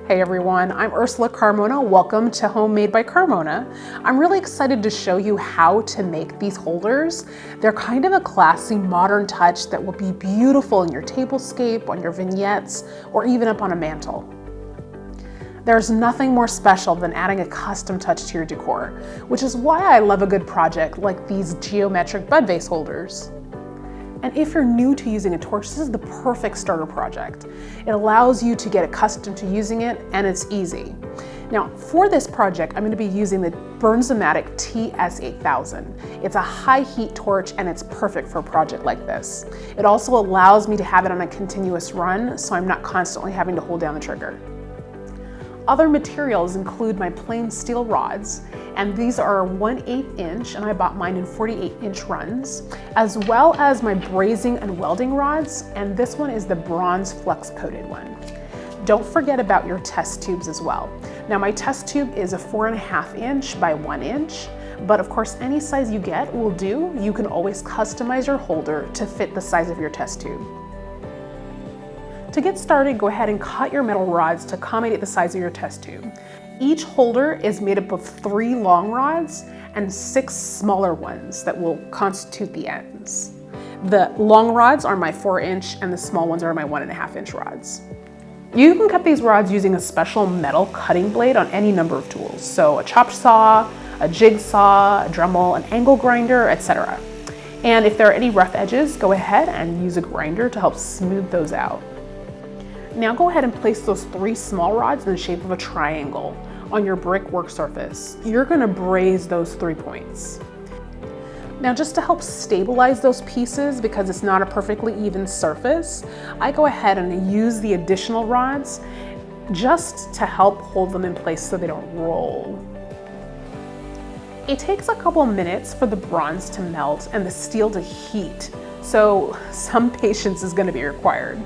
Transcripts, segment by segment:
Hey everyone, I'm Ursula Carmona. Welcome to Homemade by Carmona. I'm really excited to show you how to make these holders. They're kind of a classy, modern touch that will be beautiful in your tablescape, on your vignettes, or even up on a mantle. There's nothing more special than adding a custom touch to your decor, which is why I love a good project like these geometric bud vase holders. And if you're new to using a torch, this is the perfect starter project. It allows you to get accustomed to using it, and it's easy. Now, for this project, I'm going to be using the Bernzomatic TS8000. It's a high heat torch, and it's perfect for a project like this. It also allows me to have it on a continuous run, so I'm not constantly having to hold down the trigger. Other materials include my plain steel rods, and these are 1/8 inch, and I bought mine in 48-inch runs, as well as my brazing and welding rods, and this one is the bronze flux coated one. Don't forget about your test tubes as well. Now my test tube is a 4.5 inch by 1 inch, but of course any size you get will do. You can always customize your holder to fit the size of your test tube. To get started, go ahead and cut your metal rods to accommodate the size of your test tube. Each holder is made up of 3 long rods and 6 smaller ones that will constitute the ends. The long rods are my 4-inch and the small ones are my 1.5-inch rods. You can cut these rods using a special metal cutting blade on any number of tools. So a chop saw, a jigsaw, a Dremel, an angle grinder, etc. And if there are any rough edges, go ahead and use a grinder to help smooth those out. Now go ahead and place those 3 small rods in the shape of a triangle on your brick work surface. You're going to braze those 3 points. Now just to help stabilize those pieces, because it's not a perfectly even surface, I go ahead and use the additional rods just to help hold them in place so they don't roll. It takes a couple minutes for the bronze to melt and the steel to heat, so some patience is going to be required.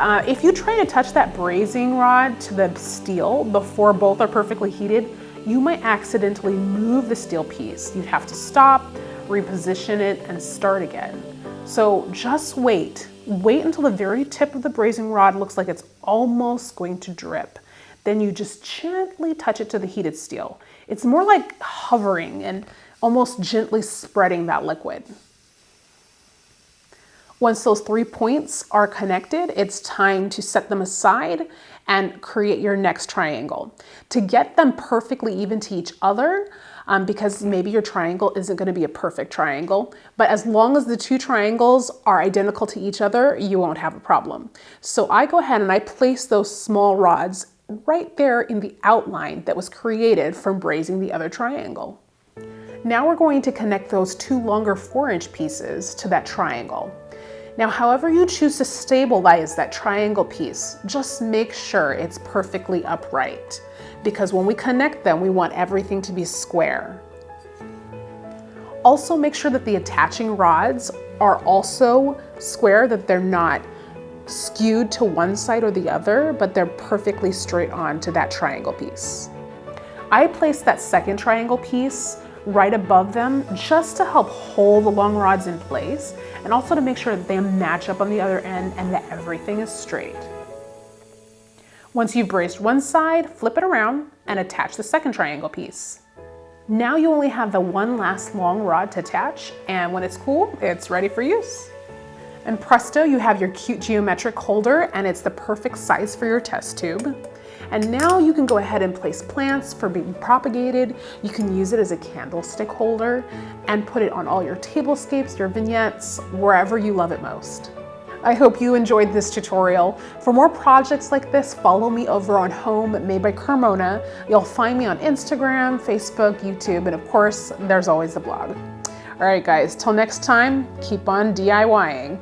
If you try to touch that brazing rod to the steel before both are perfectly heated, you might accidentally move the steel piece. You'd have to stop, reposition it, and start again. So just wait. Wait until the very tip of the brazing rod looks like it's almost going to drip. Then you just gently touch it to the heated steel. It's more like hovering and almost gently spreading that liquid. Once those 3 points are connected, it's time to set them aside and create your next triangle. To get them perfectly even to each other, because maybe your triangle isn't going to be a perfect triangle, but as long as the 2 triangles are identical to each other, you won't have a problem. So I go ahead and I place those small rods right there in the outline that was created from brazing the other triangle. Now we're going to connect those 2 longer 4-inch pieces to that triangle. Now, however you choose to stabilize that triangle piece, just make sure it's perfectly upright, because when we connect them, we want everything to be square. Also, make sure that the attaching rods are also square, that they're not skewed to one side or the other, but they're perfectly straight on to that triangle piece. I placed that second triangle piece right above them just to help hold the long rods in place, and also to make sure that they match up on the other end and that everything is straight. Once you've brazed one side, flip it around and attach the second triangle piece. Now you only have the one last long rod to attach, and when it's cool, it's ready for use. And presto, you have your cute geometric holder, and it's the perfect size for your test tube. And now you can go ahead and place plants for being propagated. You can use it as a candlestick holder and put it on all your tablescapes, your vignettes, wherever you love it most. I hope you enjoyed this tutorial. For more projects like this, follow me over on Homemade by Carmona. You'll find me on Instagram, Facebook, YouTube, and of course, there's always the blog. All right, guys, till next time, keep on DIYing.